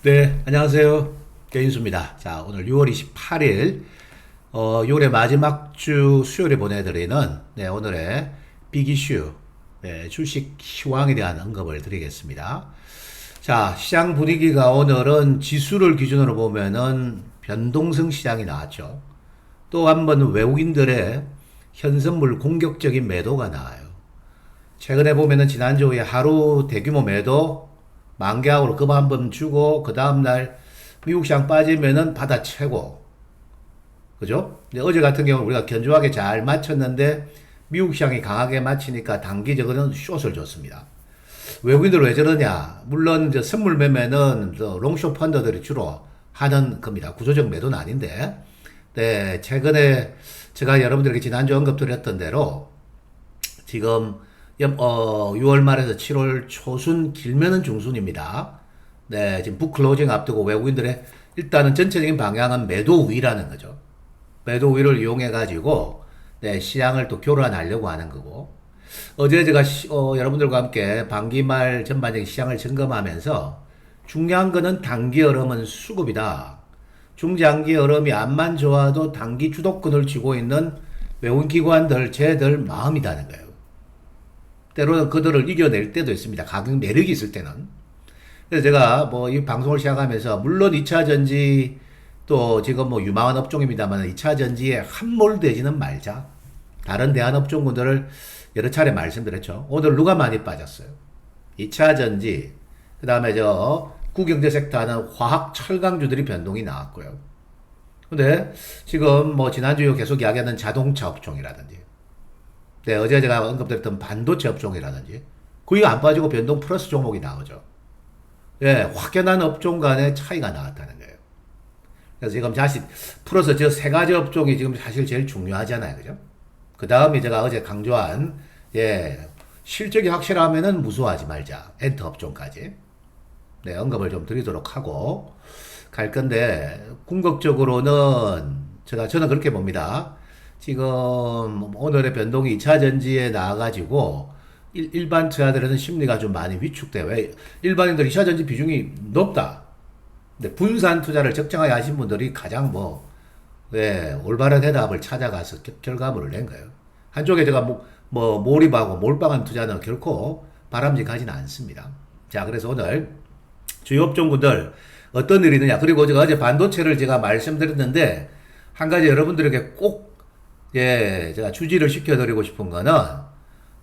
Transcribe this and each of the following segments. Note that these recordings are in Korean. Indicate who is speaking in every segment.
Speaker 1: 네, 안녕하세요. 개인수입니다. 자, 오늘 6월 28일, 6월의 마지막 주 수요일에 보내드리는, 오늘의 빅이슈, 주식 시황에 대한 언급을 드리겠습니다. 자, 시장 분위기가 오늘은 지수를 기준으로 보면은 변동성 시장이 나왔죠. 또 한 번 외국인들의 현선물 공격적인 매도가 나와요. 최근에 보면은 지난주에 하루 대규모 매도 만기약으로 급 한 번 주고 그 다음날 미국 시장 빠지면은 받아채고, 그죠? 근데 어제 같은 경우는 우리가 견조하게 잘 맞췄는데 미국 시장이 강하게 맞히니까 단기적으로는 숏을 줬습니다. 외국인들 왜 저러냐? 물론 이제 선물 매매는 롱숏 펀더들이 주로 하는 겁니다. 구조적 매도는 아닌데, 네, 최근에 제가 여러분들에게 지난주 언급드렸던 대로 지금 6월 말에서 7월 초순, 길면은 중순입니다. 네, 지금 북클로징 앞두고 외국인들의 일단은 전체적인 방향은 매도 우위라는 거죠. 매도 우위를 이용해 가지고 네, 시장을 또 교란하려고 하는 거고. 어제 제가 여러분들과 함께 반기 말 전반적인 시장을 점검하면서 중요한 거는 단기 흐름은 수급이다. 중장기 흐름이 암만 좋아도 단기 주도권을 쥐고 있는 외국인 기관들, 쟤들 마음이다는 거예요. 때로는 그들을 이겨낼 때도 있습니다. 가격 매력이 있을 때는. 그래서 제가 뭐 이 방송을 시작하면서 물론 2차 전지 또 지금 뭐 유망한 업종입니다만 2차 전지에 함몰되지는 말자. 다른 대한업종군들을 여러 차례 말씀드렸죠. 오늘 누가 많이 빠졌어요? 2차 전지, 그 다음에 구경제 섹터는 화학 철강주들이 변동이 나왔고요. 근데 지금 뭐 지난주에 계속 이야기하는 자동차 업종이라든지 네, 어제 제가 언급드렸던 반도체 업종이라든지 거기가 안 빠지고 변동 플러스 종목이 나오죠. 예, 확연한 업종 간의 차이가 나왔다는 거예요. 그래서 지금 플러스 저 세 가지 업종이 지금 사실 제일 중요하잖아요. 그죠? 그 다음에 제가 어제 강조한, 실적이 확실하면은 무수하지 말자. 엔터 업종까지. 네, 언급을 좀 드리도록 하고 갈 건데, 궁극적으로는 저는 그렇게 봅니다. 지금 오늘의 변동이 2차 전지에 나와가지고 일반 투자들에는 심리가 좀 많이 위축돼요. 왜? 일반인들이 2차 전지 비중이 높다. 근데 분산 투자를 적정하게 하신 분들이 가장 올바른 대답을 찾아가서 결과물을 낸 거예요. 한쪽에 제가 몰입하고 몰빵한 투자는 결코 바람직하지는 않습니다. 자, 그래서 오늘 주요 업종군들 어떤 일이 있느냐. 그리고 제가 어제 반도체를 제가 말씀드렸는데 한 가지 여러분들에게 꼭 제가 주지를 시켜드리고 싶은 거는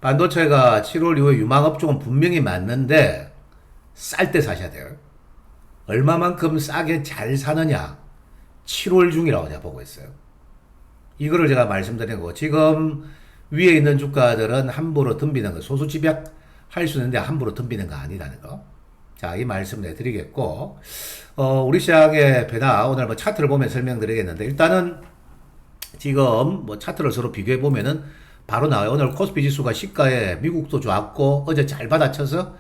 Speaker 1: 반도체가 7월 이후에 유망업종은 분명히 맞는데 쌀 때 사셔야 돼요. 얼마만큼 싸게 잘 사느냐 7월 중이라고 제가 보고 있어요. 이거를 제가 말씀드린 거고 지금 위에 있는 주가들은 함부로 덤비는 거 소수 집약할 수 있는데 함부로 덤비는 거 아니라는 거. 자, 이 말씀 내드리겠고 우리 시장의 변화 오늘 뭐 차트를 보면 설명드리겠는데 일단은 지금 뭐 차트를 서로 비교해 보면은 바로 나와요. 오늘 코스피 지수가 시가에 미국도 좋았고 어제 잘 받아쳐서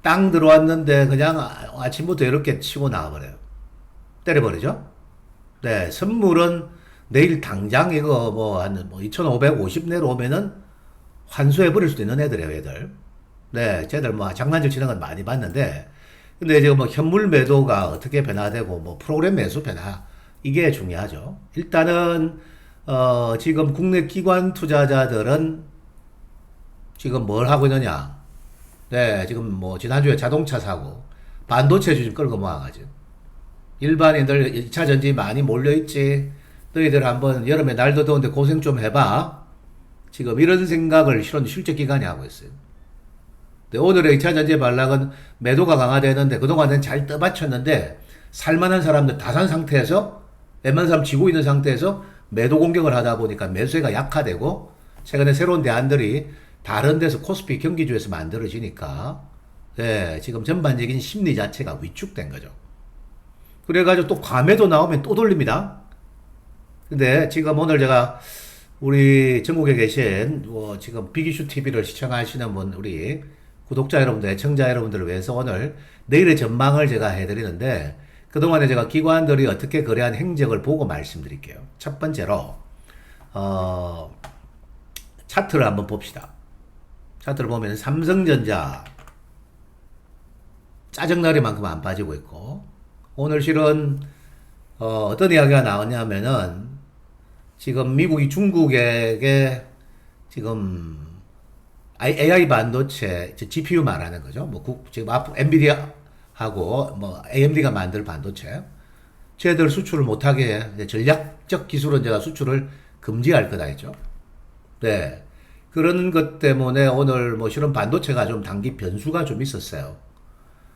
Speaker 1: 땅 들어왔는데 그냥 아침부터 이렇게 치고 나와버려요. 때려버리죠. 네, 선물은 내일 당장 이거 한 2,550 내로 오면은 환수해버릴 수도 있는 애들이에요, 애들. 네, 쟤들 뭐 장난질 치는 건 많이 봤는데 근데 지금 뭐 현물 매도가 어떻게 변화되고 뭐 프로그램 매수 변화 이게 중요하죠. 일단은 지금 국내 기관 투자자들은 지금 뭘 하고 있느냐? 네, 지금 뭐 지난주에 자동차 사고 반도체 주식 끌고 모아가지고 일반인들 2차 전지 많이 몰려있지. 너희들 한번 여름에 날도 더운데 고생 좀 해봐. 지금 이런 생각을 실적 기관이 하고 있어요. 근데 오늘의 2차 전지 반락은 매도가 강화되는데 그동안은 잘 떠받쳤는데 살만한 사람들 다 산 상태에서 웬만한 사람 지고 있는 상태에서 매도 공격을 하다 보니까 매수세가 약화되고 최근에 새로운 대안들이 다른 데서 코스피 경기주에서 만들어지니까 지금 전반적인 심리 자체가 위축된 거죠. 그래가지고 또 과매도 나오면 또 돌립니다. 근데 지금 오늘 제가 우리 전국에 계신 지금 빅이슈 TV를 시청하시는 분 우리 구독자 여러분들, 애청자 여러분들을 위해서 오늘 내일의 전망을 제가 해드리는데 그동안에 제가 기관들이 어떻게 거래한 행적을 보고 말씀드릴게요. 첫 번째로 차트를 한번 봅시다. 차트를 보면 삼성전자 짜증나리만큼 안 빠지고 있고 오늘 실은 어떤 이야기가 나왔냐면은 지금 미국이 중국에게 지금 AI 반도체, GPU 말하는 거죠. 지금 앞으로 엔비디아하고 AMD가 만들 반도체, 쟤들 수출을 못하게 전략적 기술은 제가 수출을 금지할 거다 했죠. 네. 그런 것 때문에 오늘 실은 반도체가 좀 단기 변수가 좀 있었어요.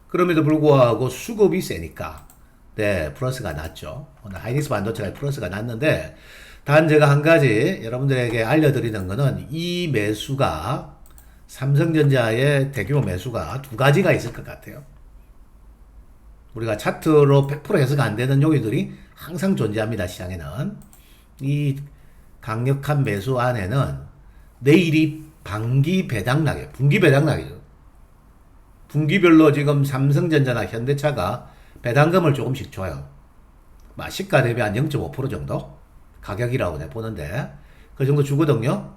Speaker 1: 그럼에도 불구하고 수급이 세니까, 네, 플러스가 났죠. 오늘 하이닉스 반도체가 플러스가 났는데, 단 제가 한 가지 여러분들에게 알려드리는 거는 이 매수가 삼성전자의 대규모 매수가 두 가지가 있을 것 같아요. 우리가 차트로 100% 해석 안 되는 요인들이 항상 존재합니다. 시장에는. 이 강력한 매수 안에는 내일이 분기 배당락이죠. 분기별로 지금 삼성전자나 현대차가 배당금을 조금씩 줘요. 시가 대비 한 0.5% 정도 가격이라고 내가 보는데 그 정도 주거든요.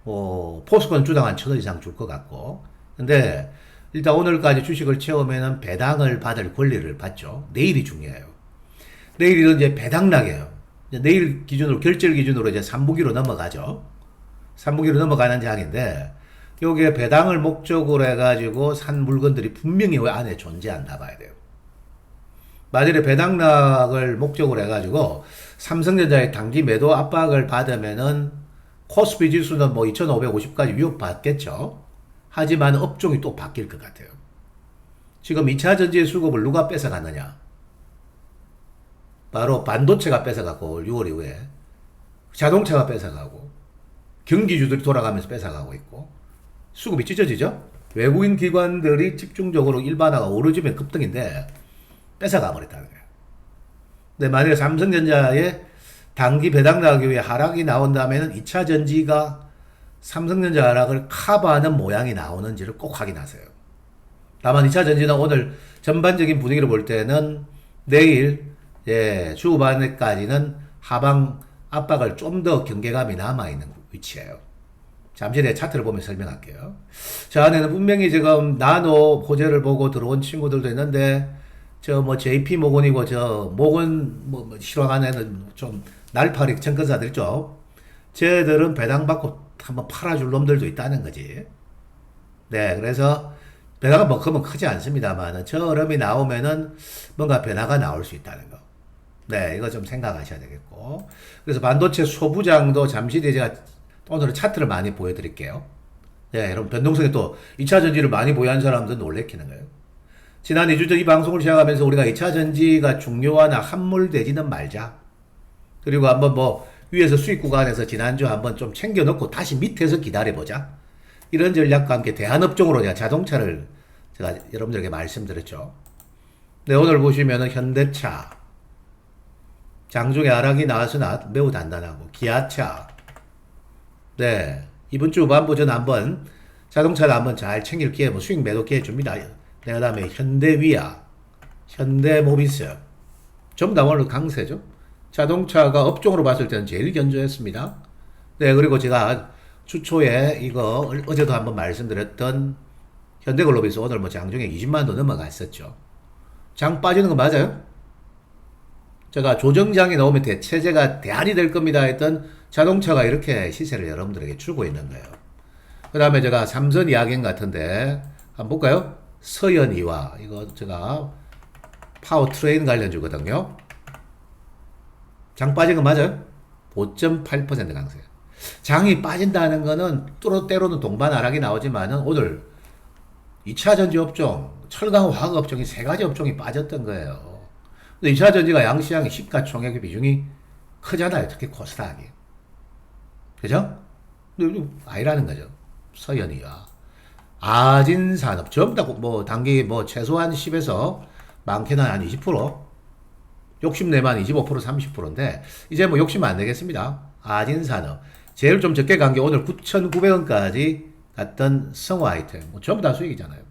Speaker 1: 포스코는 주당 한 1,000원 이상 줄 것 같고. 근데 일단 오늘까지 주식을 채우면은 배당을 받을 권리를 받죠. 내일이 중요해요. 내일은 이제 배당락이에요. 내일 기준으로, 결절 기준으로 이제 3분기로 넘어가죠. 3분기로 넘어가는 장인데, 요게 배당을 목적으로 해가지고 산 물건들이 분명히 안에 존재한다 봐야 돼요. 만일에 배당락을 목적으로 해가지고 삼성전자의 단기 매도 압박을 받으면은 코스피 지수는 2550까지 위협받겠죠. 하지만 업종이 또 바뀔 것 같아요. 지금 2차 전지의 수급을 누가 뺏어갔느냐? 바로 반도체가 뺏어갔고, 6월 이후에 자동차가 뺏어가고, 경기주들이 돌아가면서 뺏어가고 있고, 수급이 찢어지죠? 외국인 기관들이 집중적으로 일반화가 오르지면 급등인데 뺏어가 버렸다는 거예요. 근데 만약에 삼성전자의 단기 배당락 이후에 하락이 나온다면 2차 전지가 삼성전자 하락을 커버하는 모양이 나오는지를 꼭 확인하세요. 다만 2차 전지는 오늘 전반적인 분위기를 볼 때는 내일 주 후반까지는 하방 압박을 좀 더 경계감이 남아있는 위치예요. 잠시 내에 차트를 보면서 설명할게요. 저 안에는 분명히 지금 나노 호재를 보고 들어온 친구들도 있는데 JP 모건이고 모건 실황하는 애는 좀 날파리 청근사들 있죠. 쟤들은 배당받고 한번 팔아줄 놈들도 있다는 거지. 네, 그래서 변화가 그러면 크지 않습니다만 저름이 나오면은 뭔가 변화가 나올 수 있다는 거. 네, 이거 좀 생각하셔야 되겠고. 그래서 반도체 소부장도 잠시 뒤에 제가 오늘은 차트를 많이 보여드릴게요. 네, 여러분 변동성에 또 2차 전지를 많이 보유한 사람들은 놀래키는 거예요. 지난 2주 전 이 방송을 시작하면서 우리가 2차 전지가 중요하나 함몰되지는 말자. 그리고 한번 위에서 수익 구간에서 지난주 한번 좀 챙겨 놓고 다시 밑에서 기다려보자. 이런 전략과 함께 대한업종으로 제가 자동차를 제가 여러분들에게 말씀드렸죠. 네, 오늘 보시면은 현대차. 장중에 하락이 나왔으나 매우 단단하고, 기아차. 네, 이번 주 후반부 전 한번 자동차를 한번 잘 챙길 기회, 수익 매도 기회 줍니다. 네, 그 다음에 현대위아, 현대모비스. 전부 다 오늘 강세죠. 자동차가 업종으로 봤을 때는 제일 견조했습니다. 네, 그리고 제가 주초에 이거 어제도 한번 말씀드렸던 현대글로비스 오늘 장중에 20만원 도 넘어갔었죠. 장 빠지는 거 맞아요? 제가 조정장이 나오면 대체제가 대안이 될 겁니다 했던 자동차가 이렇게 시세를 여러분들에게 주고 있는 거예요. 그 다음에 제가 삼선 이야기인 같은데 한번 볼까요? 서현이와 이거 제가 파워트레인 관련주거든요. 장 빠진 거 맞아요? 5.8% 강세. 장이 빠진다는 거는 때로는 동반 하락이 나오지만은 오늘 2차 전지 업종, 철강 화학 업종이 세 가지 업종이 빠졌던 거예요. 근데 2차 전지가 양시장의 시가총액의 비중이 크잖아요. 특히 코스닥이. 그죠? 근데 아니라는 거죠. 서현이와 아진산업 전부 다 단기 최소한 10에서 많게는 한 20%, 욕심내만 25%, 30%인데 이제 욕심은 안 내겠습니다. 아진산업 제일 좀 적게 간 게 오늘 9,900원까지 갔던 성화 아이템 전부 다 수익이잖아요.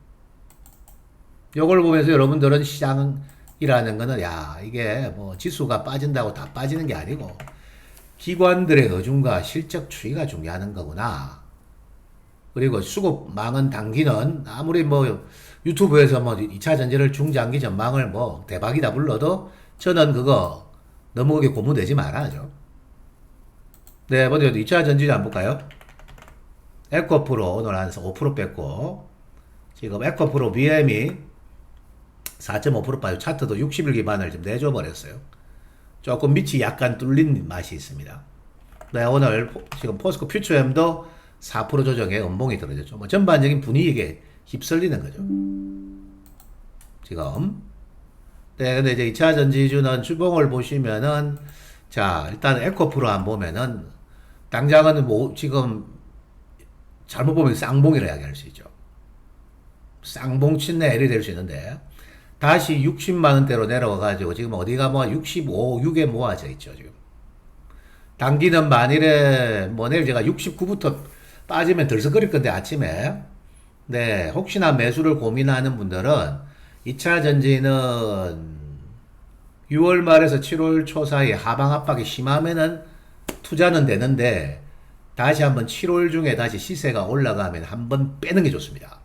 Speaker 1: 요걸 보면서 여러분들은 시장이라는 거는 이게 지수가 빠진다고 다 빠지는 게 아니고 기관들의 의중과 실적 추이가 중요한 거구나. 그리고 수급 망은 단기는 아무리 유튜브에서 뭐 2차 전지를 중장기 전망을 뭐 대박이다 불러도 저는 그거 너무 그게 고무되지 말아야죠. 네, 먼저 2차 전지 한번 볼까요? 에코프로 오늘 한 5% 뺐고, 지금 에코프로 BM이 4.5% 빠지고 차트도 60일 기반을 좀 내줘 버렸어요. 조금 밑이 약간 뚫린 맛이 있습니다. 네, 오늘 지금 포스코 퓨처엠도 4% 조정에 음봉이 들어졌죠. 뭐 전반적인 분위기에 휩쓸리는 거죠. 지금. 네, 근데 이제 2차 전지주는 주봉을 보시면은, 자, 일단 에코프로 안 보면은, 당장은 뭐, 지금, 잘못 보면 쌍봉이라 이야기할 수 있죠. 쌍봉 친내 L이 될 수 있는데, 다시 60만원대로 내려와가지고, 지금 어디가 뭐 65, 6에 모아져 있죠, 지금. 당기는 만일에, 뭐 내일 제가 69부터 빠지면 들썩거릴 건데, 아침에. 네, 혹시나 매수를 고민하는 분들은 2차 전지는 6월 말에서 7월 초 사이 하방 압박이 심하면은 투자는 되는데 다시 한번 7월 중에 다시 시세가 올라가면 한번 빼는 게 좋습니다.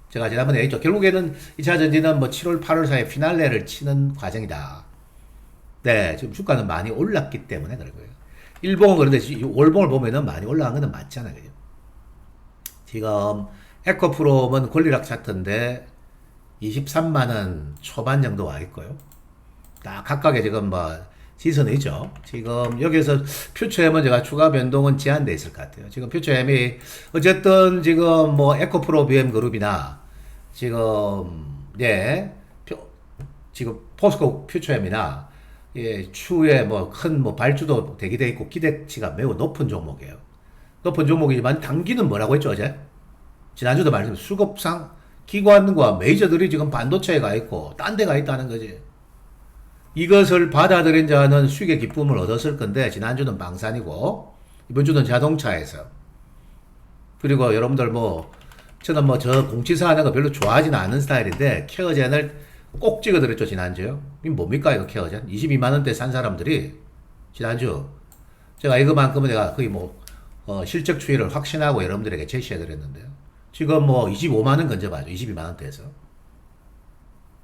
Speaker 1: 제가 지난번에 얘기했죠. 결국에는 2차 전지는 뭐 7월, 8월 사이에 피날레를 치는 과정이다. 네, 지금 주가는 많이 올랐기 때문에 그런 거예요. 일봉은 그런데 월봉을 보면은 많이 올라간 거는 맞잖아요. 그죠? 지금 에코프롬은 권리락 차트인데 23만원 초반 정도 와 있고요. 딱 각각의 지금 뭐 시선이 있죠. 지금 여기서 퓨처엠은 제가 추가 변동은 제한돼 있을 것 같아요. 지금 퓨처엠이 어쨌든 지금 뭐 에코프로 BM 그룹이나 지금 지금 포스코 퓨처엠이나 추후에 뭐 큰 뭐 발주도 대기돼 있고 기대치가 매우 높은 종목이에요. 높은 종목이지만 단기는 뭐라고 했죠, 어제? 지난주도 말씀드렸죠. 수급상 기관과 메이저들이 지금 반도체에 가 있고 딴 데 가 있다는 거지. 이것을 받아들인 자는 수익의 기쁨을 얻었을 건데 지난주는 방산이고 이번 주는 자동차에서. 그리고 여러분들 뭐 저는 뭐 저 공치사 하는 거 별로 좋아하지는 않은 스타일인데 케어젠을 꼭 찍어드렸죠, 지난주요. 이게 뭡니까 이거 케어젠? 22만원대 산 사람들이 지난주 제가 이거만큼은 내가 거의 뭐 실적 추이를 확신하고 여러분들에게 제시해드렸는데요. 지금 뭐 25만원 건져봐죠. 22만원대에서.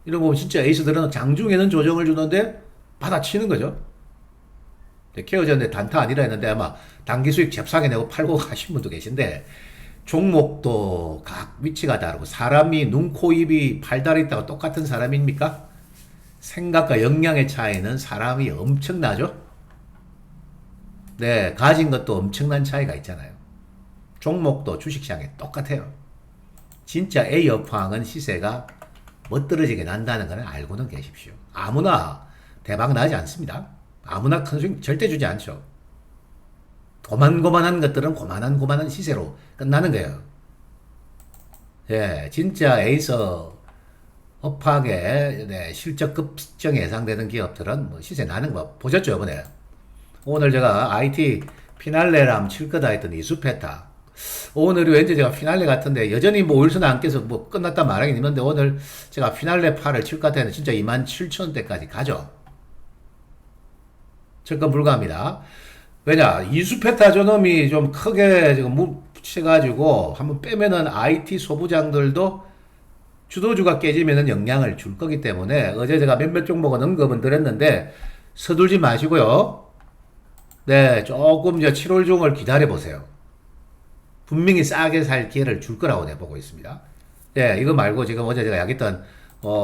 Speaker 1: 이런 거 보면 진짜 에이스들은 장중에는 조정을 주는데 받아치는 거죠. 케어전에 단타 아니라 했는데 아마 단기 수익 잽싸게 내고 팔고 가신 분도 계신데 종목도 각 위치가 다르고 사람이 눈, 코, 입이 팔다리 있다고 똑같은 사람입니까? 생각과 역량의 차이는 사람이 엄청나죠? 네, 가진 것도 엄청난 차이가 있잖아요. 종목도 주식시장에 똑같아요. 진짜 A 업황은 시세가 멋들어지게 난다는 것을 알고는 계십시오. 아무나 대박 나지 않습니다. 아무나 큰 수익 절대 주지 않죠. 고만고만한 것들은 고만한 시세로 끝나는 거예요. 예, 진짜 에이스 업황에 실적 급증 예상되는 기업들은 뭐 시세 나는 거 보셨죠, 이번에? 오늘 제가 IT 피날레람 칠 거다 했더니 이수페타. 오늘이 왠지 제가 피날레 같은데 여전히 뭐 올수는 안 깨서 뭐 끝났다 말하긴 했는데 오늘 제가 피날레 팔을 칠 것 같아요. 진짜 27,000원대까지 가죠. 접근 불가합니다. 왜냐 이수페타 저놈이 좀 크게 지금 묻혀가지고 한번 빼면은 IT 소부장들도 주도주가 깨지면은 영향을 줄 거기 때문에 어제 제가 몇몇 종목은 언급은 드렸는데 서둘지 마시고요. 네, 조금 이제 7월 중을 기다려 보세요. 분명히 싸게 살 기회를 줄 거라고 내보고 있습니다. 네, 이거 말고 지금 어제 제가 약했던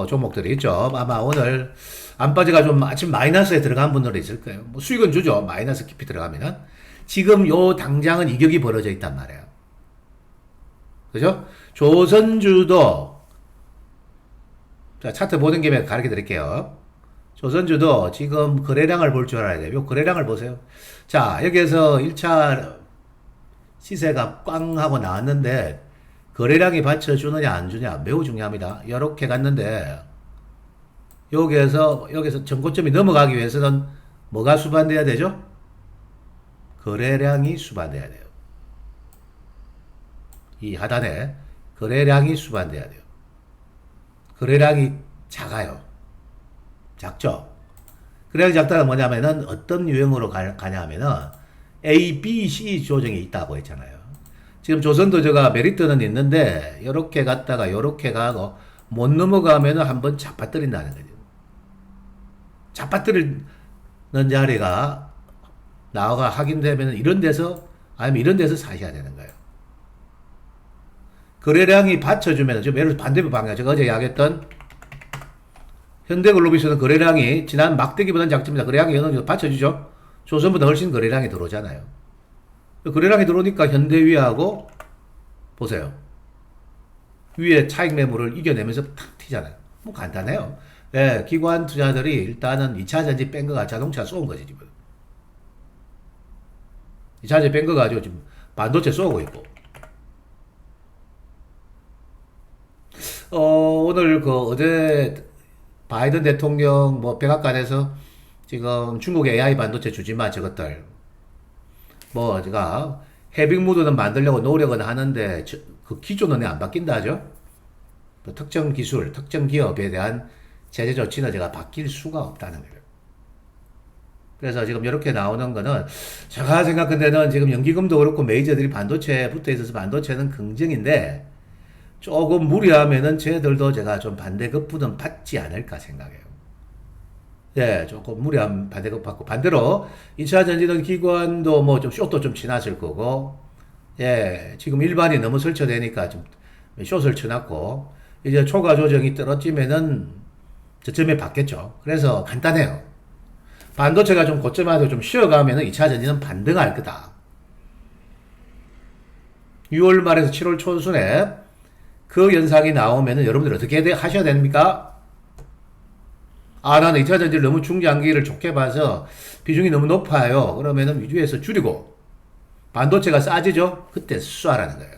Speaker 1: 종목들이 있죠. 아마 오늘 안 빠져가 좀 아침 마이너스에 들어간 분들도 있을 거예요. 뭐 수익은 주죠. 마이너스 깊이 들어가면은. 지금 요 당장은 이격이 벌어져 있단 말이에요. 그죠? 조선주도 자, 차트 보는 김에 가르쳐 드릴게요. 조선주도 지금 거래량을 볼 줄 알아야 돼요. 요 거래량을 보세요. 자, 여기에서 1차 시세가 꽝 하고 나왔는데 거래량이 받쳐주느냐 안 주냐 매우 중요합니다. 이렇게 갔는데 여기에서 전고점이 넘어가기 위해서는 뭐가 수반돼야 되죠? 거래량이 수반돼야 돼요. 이 하단에 거래량이 수반돼야 돼요. 거래량이 작아요. 작죠? 거래량이 작다는 뭐냐면은 어떤 유형으로 가냐면은 A, B, C 조정이 있다고 했잖아요. 지금 조선도 제가 메리트는 있는데 요렇게 갔다가 요렇게 가고 못 넘어가면은 한번 잡아뜨린다는 거죠. 잡아뜨리는 자리가 나와가 확인되면 이런 데서 아니면 이런 데서 사셔야 되는 거예요. 거래량이 받쳐주면 지금 예를 들어 반대편 방향 제가 어제 이야기했던 현대글로비스는 거래량이 지난 막대기보다는 작습니다. 거래량이 어느 정도 받쳐주죠. 조선보다 훨씬 거래량이 들어오잖아요. 거래량이 들어오니까 현대위하고 보세요. 위에 차익 매물을 이겨내면서 탁 튀잖아요. 뭐 간단해요. 예, 기관 투자들이 일단은 2차 전지 뺀 거가 자동차 쏘은 거지, 지금. 2차 전지 뺀 거 가지고 지금 반도체 쏘고 있고. 오늘 어제 바이든 대통령 백악관에서 지금 중국의 AI 반도체 주지마 저것들 제가 해빙무드는 만들려고 노력은 하는데 그 기조는 안 바뀐다 하죠. 특정 기술, 특정 기업에 대한 제재 조치는 제가 바뀔 수가 없다는 거예요. 그래서 지금 이렇게 나오는 거는 제가 생각한 데는 지금 연기금도 그렇고 메이저들이 반도체에 붙어 있어서 반도체는 긍정인데 조금 무리하면은 쟤들도 제가 좀 반대급부는 받지 않을까 생각해요. 예, 조금 무리한 반대급 받고 반대로 2차 전지는 기관도 좀 숏도 좀 지났을 거고 예, 지금 일반이 너무 설치되니까 좀 숏을 쳐놨고 이제 초과 조정이 떨어지면은 저점에 받겠죠. 그래서 간단해요. 반도체가 좀 고점하고 좀 쉬어가면은 2차 전지는 반등할 거다. 6월 말에서 7월 초순에 그 현상이 나오면은 여러분들 어떻게 하셔야 됩니까? 나는 2차 전지를 너무 중장기를 좋게 봐서 비중이 너무 높아요. 그러면은 위주에서 줄이고 반도체가 싸지죠? 그때 쏴라는 거예요.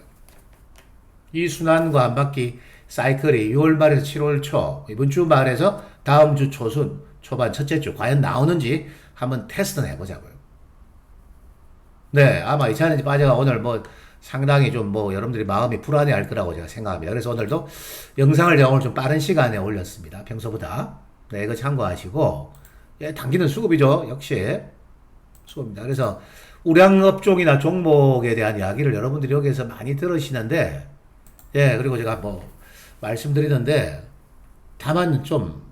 Speaker 1: 이 순환과 한 바퀴 사이클이 6월 말에서 7월 초, 이번 주 말에서 다음 주 초순, 초반 첫째 주 과연 나오는지 한번 테스트는 해보자고요. 네, 아마 2차 전지 빠져가 오늘 상당히 좀 여러분들이 마음이 불안해 할 거라고 제가 생각합니다. 그래서 오늘도 영상을 제가 오늘 좀 빠른 시간에 올렸습니다. 평소보다. 네, 이거 참고하시고, 예, 당기는 수급이죠. 역시. 수급입니다. 그래서 우량업종이나 종목에 대한 이야기를 여러분들이 여기에서 많이 들으시는데, 예, 그리고 제가 말씀드리는데, 다만 좀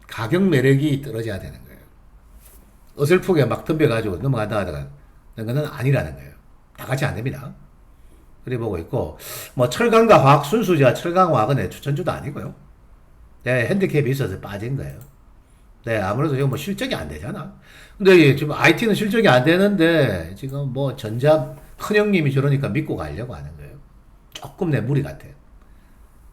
Speaker 1: 가격 매력이 떨어져야 되는 거예요. 어설프게 막 덤벼가지고 넘어간다 하다가, 그건 아니라는 거예요. 다 같이 안 됩니다. 그래 보고 있고, 철강과 화학 순수지와 철강화학은 내 추천주도 아니고요. 네, 핸디캡이 있어서 빠진 거예요. 네, 아무래도 지금 실적이 안 되잖아. 근데 지금 IT는 실적이 안 되는데, 지금 전자, 큰형님이 저러니까 믿고 가려고 하는 거예요. 조금 내 무리 같아요.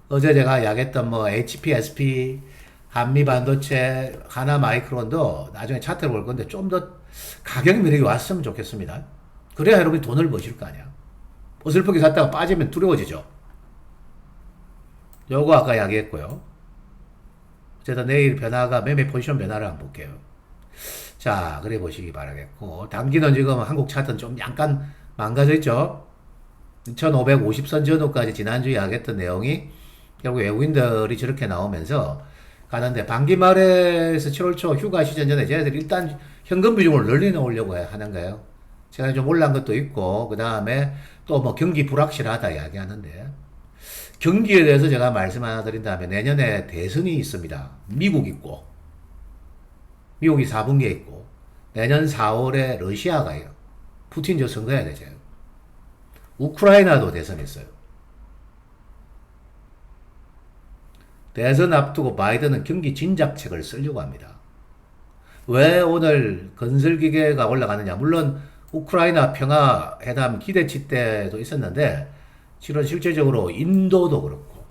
Speaker 1: 어제 제가 이야기했던 HP, SP, 한미 반도체, 하나 마이크론도 나중에 차트를 볼 건데 좀 더 가격 매력이 왔으면 좋겠습니다. 그래야 여러분이 돈을 버실 거 아니야. 어설프게 샀다가 빠지면 두려워지죠. 요거 아까 이야기했고요. 어쨌든 내일 매매 포지션 변화를 한번 볼게요. 자, 그래 보시기 바라겠고, 단기는 지금 한국 차트는 좀 약간 망가져 있죠. 2550선 전후까지 지난주에 이야기했던 내용이 결국 외국인들이 저렇게 나오면서 가는데, 반기 말에서 7월 초 휴가 시즌 전에 쟤네들이 일단 현금 비중을 늘려 놓으려고 하는 거예요. 제가 좀 올라간 것도 있고, 그 다음에 또 경기 불확실하다 이야기하는데, 경기에 대해서 제가 말씀 하나 드린다면 내년에 대선이 있습니다. 미국 있고, 미국이 4분기에 있고, 내년 4월에 러시아가 요 푸틴 저 선거해야 되죠. 우크라이나도 대선이 있어요. 대선 앞두고 바이든은 경기 진작책을 쓰려고 합니다. 왜 오늘 건설기계가 올라가느냐. 물론 우크라이나 평화회담 기대치 때도 있었는데 실질적으로 인도도 그렇고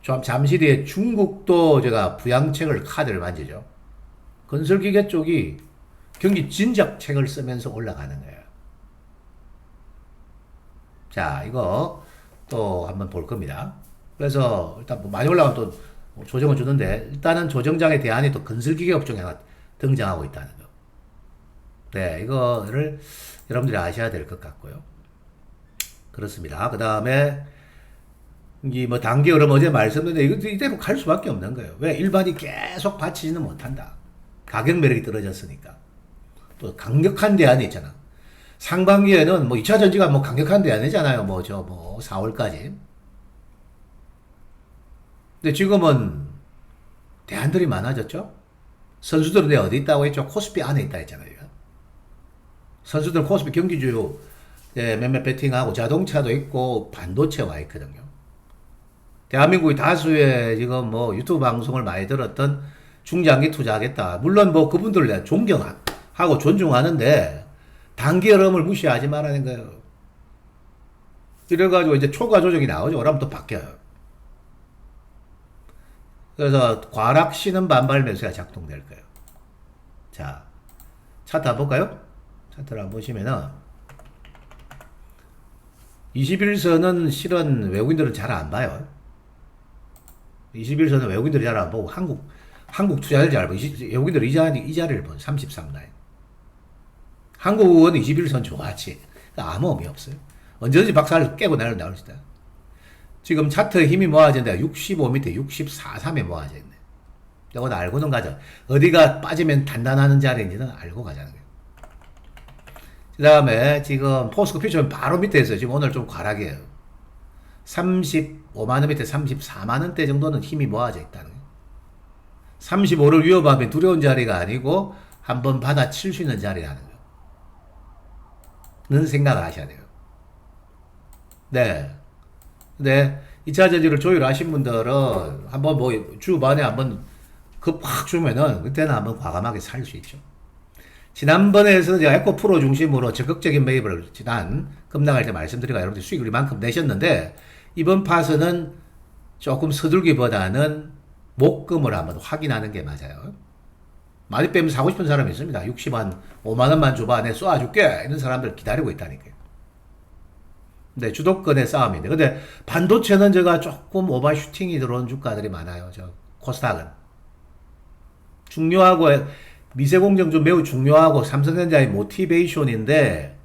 Speaker 1: 좀 잠시 뒤에 중국도 제가 부양책을 카드를 만지죠. 건설기계 쪽이 경기 진작책을 쓰면서 올라가는 거예요. 자, 이거 또 한번 볼 겁니다. 그래서 일단 많이 올라가면 또 조정을 주는데 일단은 조정장의 대안이 또 건설기계 업종에 하나 등장하고 있다는 거. 네, 이거를 여러분들이 아셔야 될 것 같고요. 그렇습니다. 그 다음에 단기 흐름 어제 말씀드렸는데 이대로 갈 수밖에 없는 거예요. 왜? 일반이 계속 받치지는 못한다. 가격 매력이 떨어졌으니까. 또 강력한 대안이 있잖아. 상반기에는 뭐 2차 전지가 뭐 강력한데 아니잖아요. 뭐 4월까지. 근데 지금은 대안들이 많아졌죠. 선수들은 내 어디 있다고 했죠? 코스피 안에 있다 했잖아요. 선수들은 코스피 경기주요 몇몇 베팅하고 자동차도 있고 반도체 와 있거든요. 대한민국의 다수의 지금 뭐 유튜브 방송을 많이 들었던 중장기 투자하겠다. 물론 뭐 그분들을 내가 존경하고 존중하는데 단기 흐름을 무시하지 말라는 거예요. 이래가지고 이제 초과 조정이 나오죠. 그러면 또 바뀌어요. 그래서 과락 신은 반발 매수가 작동될 거예요. 자, 차트 한번 볼까요? 차트를 한번 보시면은 21선은 실은 외국인들은 잘 안 봐요. 21선은 외국인들이 잘 안 보고 한국 투자자들 잘 보고 외국인들은 이 자리를 본 33라인. 한국은 21선 좋았지. 아무 의미 없어요. 언제든지 박살을 깨고 나올 수 있다. 지금 차트 힘이 모아진다. 65 밑에 64, 3에 모아져 있네. 이건 알고는 가자. 어디가 빠지면 단단하는 자리인지는 알고 가자는 거예요. 그 다음에 지금 포스코 퓨처는 바로 밑에 있어요. 지금 오늘 좀 과락이에요. 35만원 밑에 34만원대 정도는 힘이 모아져 있다는 거예요. 35를 위협하면 두려운 자리가 아니고 한번 받아칠 수 있는 자리라는 거예요. 는 생각을 하셔야 돼요. 네. 근데 2차 전지를 조율하신 분들은 한번 뭐 주반에 한번 급 확 주면은 그때는 한번 과감하게 살 수 있죠. 지난번에서 제가 에코프로 중심으로 적극적인 매입을 지난 급락할 때 말씀드리고 여러분들 수익을 이만큼 내셨는데 이번 파서는 조금 서둘기보다는 목금을 한번 확인하는 게 맞아요. 많이 빼면 사고 싶은 사람이 있습니다. 60만 5만원만 줘봐 내 쏘아줄게 이런 사람들 기다리고 있다니까요. 네, 주도권의 싸움인데. 근데 반도체는 제가 조금 오버슈팅이 들어온 주가들이 많아요. 코스닥은. 중요하고, 미세공정도 매우 중요하고, 삼성전자의 모티베이션인데,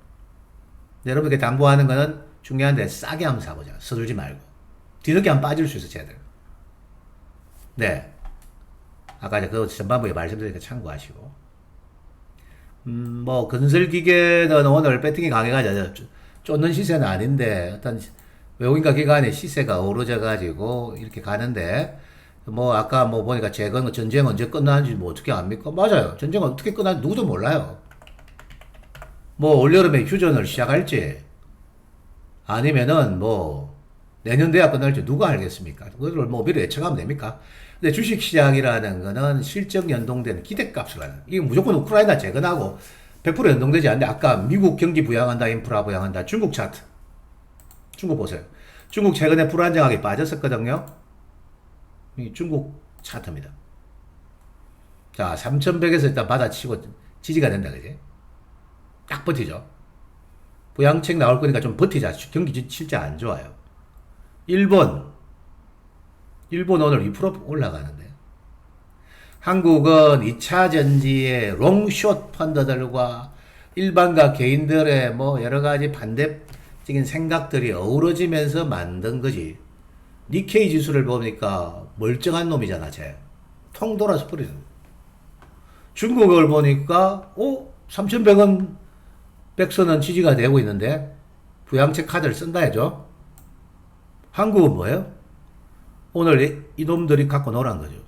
Speaker 1: 여러분께 당부하는 거는 중요한데, 싸게 한번 사보자. 서둘지 말고. 뒤늦게 한번 빠질 수 있어, 쟤들. 네. 아까 그 전반부에 말씀드리니까 참고하시고. 뭐, 건설기계는 오늘 배팅이 강해가지고, 쫓는 시세는 아닌데 어떤 외국인과 기관의 시세가 오르져 가지고 이렇게 가는데 뭐 아까 뭐 보니까 재건 전쟁 언제 끝나는지 뭐 어떻게 압니까? 맞아요. 전쟁 어떻게 끝나는지 누구도 몰라요. 뭐 올여름에 휴전을 시작할지 아니면은 뭐 내년 돼야 끝날지 누가 알겠습니까? 그걸 뭐 미리 예측하면 됩니까? 근데 주식시장이라는 거는 실적 연동된 기대값을 하는 이게 무조건 우크라이나 재건하고 100% 연동되지 않는데 아까 미국 경기 부양한다 인프라 부양한다 중국 차트 중국 보세요. 중국 최근에 불안정하게 빠졌었거든요. 이 중국 차트입니다. 자 3100에서 일단 받아치고 지지가 된다 그지? 딱 버티죠. 부양책 나올 거니까 좀 버티자. 경기 실제 안 좋아요. 일본 오늘 2% 올라가는데 한국은 2차 전지의 롱숏 펀더들과 일반과 개인들의 뭐 여러 가지 반대적인 생각들이 어우러지면서 만든 거지. 니케이 지수를 보니까 멀쩡한 놈이잖아, 쟤. 통 돌아서 버리죠. 중국을 보니까, 3,100원 백선은 지지가 되고 있는데, 부양책 카드를 쓴다 해죠. 한국은 뭐예요? 오늘 이놈들이 갖고 노란 거죠.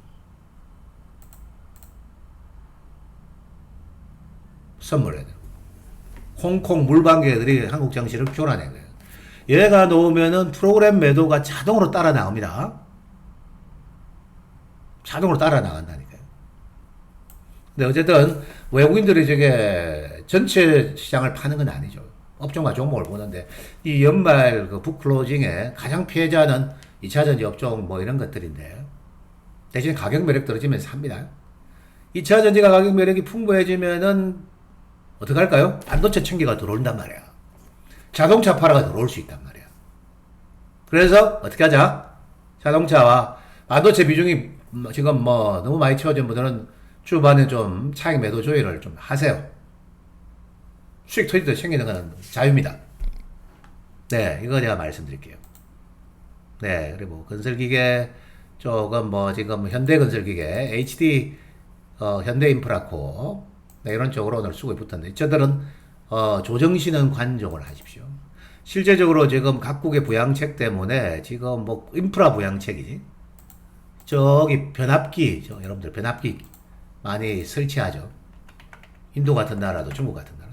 Speaker 1: 선물해야 돼요. 홍콩 물방개들이 한국 장시를 교란한 거예요. 얘가 놓으면은 프로그램 매도가 자동으로 따라 나옵니다. 자동으로 따라 나간다니까요. 근데 어쨌든 외국인들이 저게 전체 시장을 파는 건 아니죠. 업종과 종목을 보는데 이 연말 그 북클로징에 가장 피해자는 2차전지 업종 뭐 이런 것들인데 대신 가격 매력 떨어지면 삽니다. 2차전지가 가격 매력이 풍부해지면은 어떻게 할까요? 반도체 청기가 들어온단 말이야. 자동차 팔아가 들어올 수 있단 말이야. 그래서 어떻게 하자? 자동차와 반도체 비중이 지금 뭐 너무 많이 채워진 분들은 주반에 좀 차익 매도 조율을 좀 하세요. 수익 터지도 생기는 건 자유입니다. 네, 이거 제가 말씀드릴게요. 네, 그리고 건설기계 쪽은 뭐 지금 현대건설기계, HD 현대인프라코 네, 이런 쪽으로 오늘 수급이 붙었는데 저들은 조정신은 관종을 하십시오. 실제적으로 지금 각국의 부양책 때문에 지금 뭐 인프라 부양책이지. 저기 변압기, 여러분들 변압기 많이 설치하죠. 인도 같은 나라도 중국 같은 나라.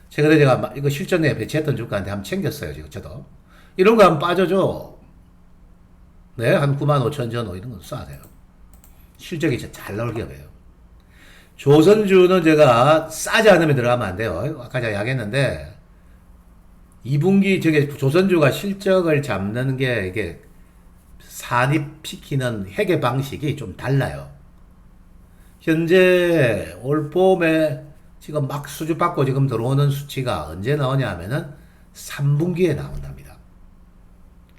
Speaker 1: 최근에 제가 이거 실전에 배치했던 주가한테 한번 챙겼어요. 지금 저도. 이런 거 한번 빠져줘. 네, 한 9만 5천 전 이런 거 쏴야 돼요. 실적이 잘 나올 기업이에요. 조선주는 제가 싸지 않으면 들어가면 안 돼요. 아까 제가 이야기했는데 2분기 저게 조선주가 실적을 잡는 게 이게 산입시키는 회계 방식이 좀 달라요. 현재 올 봄에 지금 막 수주받고 지금 들어오는 수치가 언제 나오냐 하면은 3분기에 나온답니다.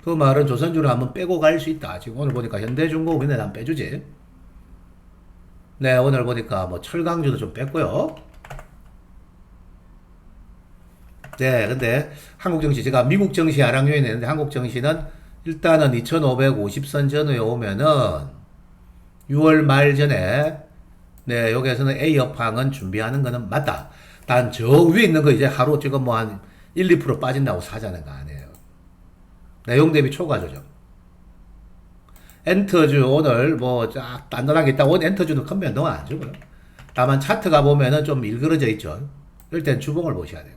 Speaker 1: 그 말은 조선주를 한번 빼고 갈 수 있다. 지금 오늘 보니까 현대중공업인에 한번 빼주지. 네, 오늘 보니까 뭐 철강주도 좀 뺐고요. 네, 근데 한국 증시, 제가 미국 증시 하락 요인이 있는데 한국 증시는 일단은 2550선 전후에 오면은 6월 말 전에 네, 여기에서는 A 업황은 준비하는 거는 맞다. 단 저 위에 있는 거 이제 하루 지금 뭐 한 1, 2% 빠진다고 사자는 거 아니에요. 내용 대비 초과 조정. 엔터주 오늘 뭐 쫙 단단하게 있다. 오늘 엔터주는 큰 변동은 안 주고요. 다만 차트가 보면은 좀 일그러져 있죠. 이럴 땐 주봉을 보셔야 돼요.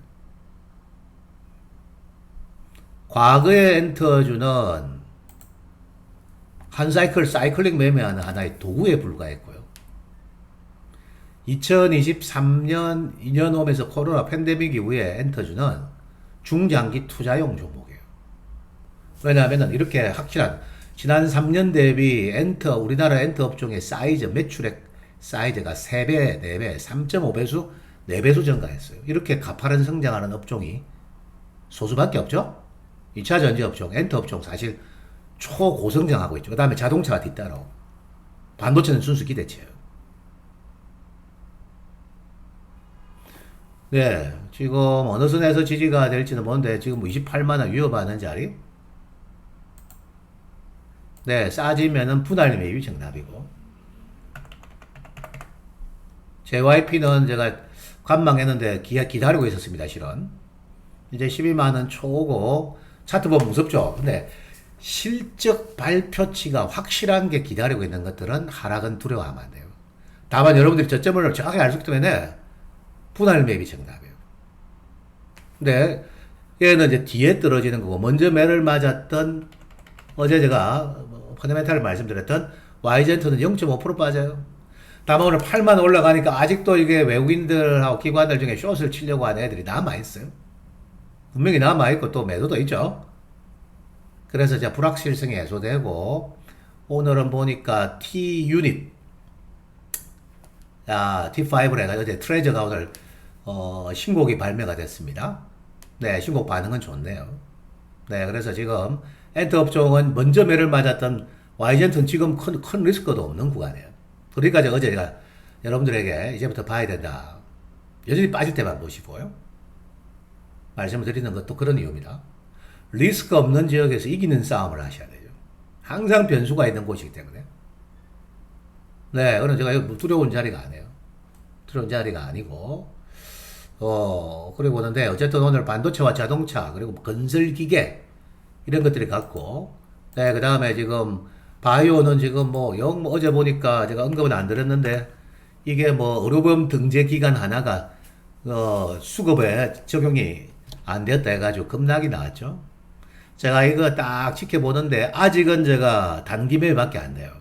Speaker 1: 과거의 엔터주는 한 사이클링 매매하는 하나의 도구에 불과했고요. 2023년 2년 오면서 코로나 팬데믹 이후에 엔터주는 중장기 투자용 종목이에요. 왜냐하면 이렇게 확실한 지난 3년 대비 우리나라 엔터 업종의 사이즈, 매출액 사이즈가 3배, 4배, 3.5배수, 4배수 증가했어요. 이렇게 가파른 성장하는 업종이 소수밖에 없죠? 2차 전지 업종, 엔터 업종 사실 초고성장하고 있죠. 그 다음에 자동차가 뒤따라오고 반도체는 순수 기대치예요. 네, 지금 어느 선에서 지지가 될지는 모르는데 지금 28만원 위협하는 자리. 네, 싸지면은 분할 매입이 정답이고. JYP는 제가 관망했는데 기다리고 있었습니다, 실은. 이제 12만원 초고, 차트 보면 무섭죠? 근데 실적 발표치가 확실한 게 기다리고 있는 것들은 하락은 두려워하면 안 돼요. 다만 여러분들이 저점을 정확히 알 수 있기 때문에 분할 매입이 정답이에요. 근데 얘는 이제 뒤에 떨어지는 거고, 먼저 매를 맞았던 어제 제가 펀더멘탈을 말씀드렸던 와이젠트는 0.5% 빠져요. 다만 오늘 8만 올라가니까 아직도 이게 외국인들하고 기관들 중에 숏을 치려고 하는 애들이 남아있어요. 분명히 남아있고 또 매도도 있죠. 그래서 이제 불확실성이 해소되고, 오늘은 보니까 T-유닛, T5를 해가지고 어제 트레저가 오늘 신곡이 발매가 됐습니다. 네, 신곡 반응은 좋네요. 네, 그래서 지금 엔터 업종은 먼저 매를 맞았던 와이젠트는 지금 큰 리스크도 없는 구간이에요. 그러니까 어제 제가 여러분들에게 이제부터 봐야 된다. 여전히 빠질 때만 보시고요. 말씀을 드리는 것도 그런 이유입니다. 리스크 없는 지역에서 이기는 싸움을 하셔야 되죠. 항상 변수가 있는 곳이기 때문에. 네, 그럼 제가 두려운 자리가 아니에요. 두려운 자리가 아니고, 그리고 오는데, 어쨌든 오늘 반도체와 자동차, 그리고 건설기계, 이런 것들이 같고, 네, 그 다음에 지금, 바이오는 지금 어제 보니까 제가 언급은 안 드렸는데, 이게 의료보험 등재 기간 하나가, 수급에 적용이 안 되었다 해가지고 급락이 나왔죠. 제가 이거 딱 지켜보는데, 아직은 제가 단기 매매밖에 안 돼요.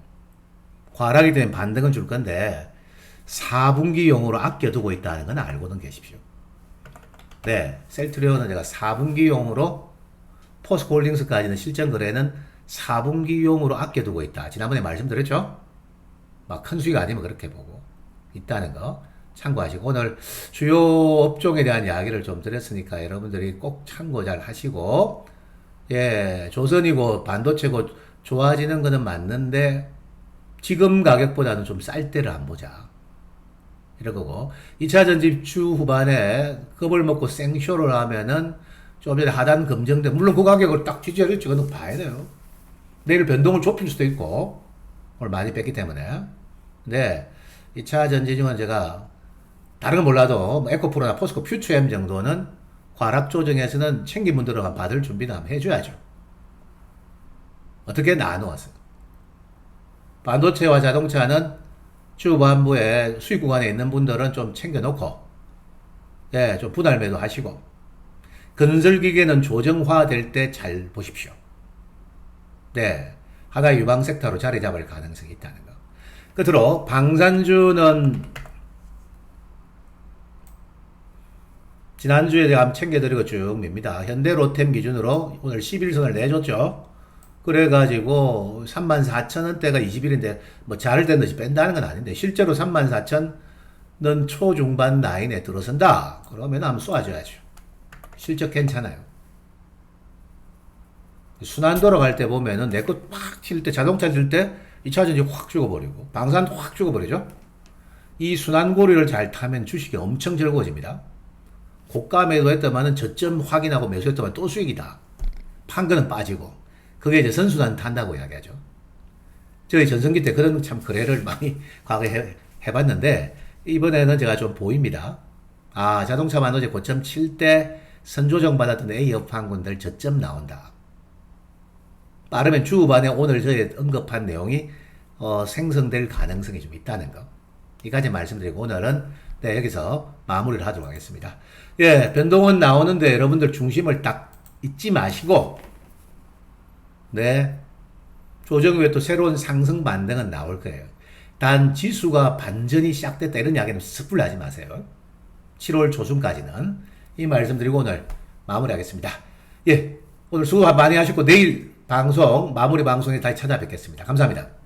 Speaker 1: 과락이 되면 반등은 줄 건데 4분기용으로 아껴두고 있다는 건 알고는 계십시오. 네, 셀트리온은 제가 4분기용으로 포스코홀딩스까지는 실전 거래는 4분기용으로 아껴두고 있다. 지난번에 말씀드렸죠? 막 큰 수익 아니면 그렇게 보고 있다는 거 참고하시고, 오늘 주요 업종에 대한 이야기를 좀 드렸으니까 여러분들이 꼭 참고 잘 하시고, 예, 조선이고 반도체고 좋아지는 거는 맞는데 지금 가격보다는 좀 쌀 때를 안 보자. 이런 거고. 2차 전지 주 후반에 겁을 먹고 생쇼를 하면은 좀 전에 하단 검증돼. 물론 그 가격을 딱 지지할지 그건 봐야 돼요. 내일 변동을 좁힐 수도 있고. 오늘 많이 뺐기 때문에. 네. 2차 전지 중은 제가 다른 건 몰라도 뭐 에코프로나 포스코 퓨처엠 정도는 과락 조정에서는 챙긴 분들은 받을 준비는 한번 해줘야죠. 어떻게 나누었어요? 반도체와 자동차는 주반부에 수익 구간에 있는 분들은 좀 챙겨놓고, 예, 좀 분할 매도 하시고, 건설기계는 조정화될 때 잘 보십시오. 네, 하나의 유방 섹터로 자리 잡을 가능성이 있다는 거. 끝으로 방산주는 지난주에 제가 한번 챙겨드리고 쭉 밉니다. 현대로템 기준으로 오늘 11선을 내줬죠. 그래가지고 34,000원대가 20일인데 뭐 잘을 된 듯이 뺀다는 건 아닌데 실제로 34,000원 초중반 라인에 들어선다. 그러면 한번 쏘아줘야죠. 실적 괜찮아요. 순환 돌아갈 때 보면은 내 것 팍 칠 때 자동차 칠 때 2차전지 확 죽어버리고 방산도 확 죽어버리죠. 이 순환고리를 잘 타면 주식이 엄청 즐거워집니다. 고가 매도했더만은 저점 확인하고 매수했더만 또 수익이다. 판 거는 빠지고. 그게 이제 선순환 탄다고 이야기하죠. 저희 전성기 때 그런 참 거래를 많이 과거에 해봤는데, 이번에는 제가 좀 보입니다. 아, 자동차 반도체 고점 칠 때 선조정 받았던 A업 항군들 저점 나온다. 빠르면 주후반에 오늘 저희 언급한 내용이 생성될 가능성이 좀 있다는 거. 이까지 말씀드리고 오늘은 네, 여기서 마무리를 하도록 하겠습니다. 예, 변동은 나오는데 여러분들 중심을 딱 잊지 마시고, 네, 조정 후에 또 새로운 상승 반등은 나올 거예요. 단 지수가 반전이 시작됐다 이런 이야기는 섣불리 하지 마세요. 7월 초순까지는 이 말씀드리고 오늘 마무리하겠습니다. 예, 오늘 수고 많이 하셨고 내일 방송 마무리 방송에 다시 찾아뵙겠습니다. 감사합니다.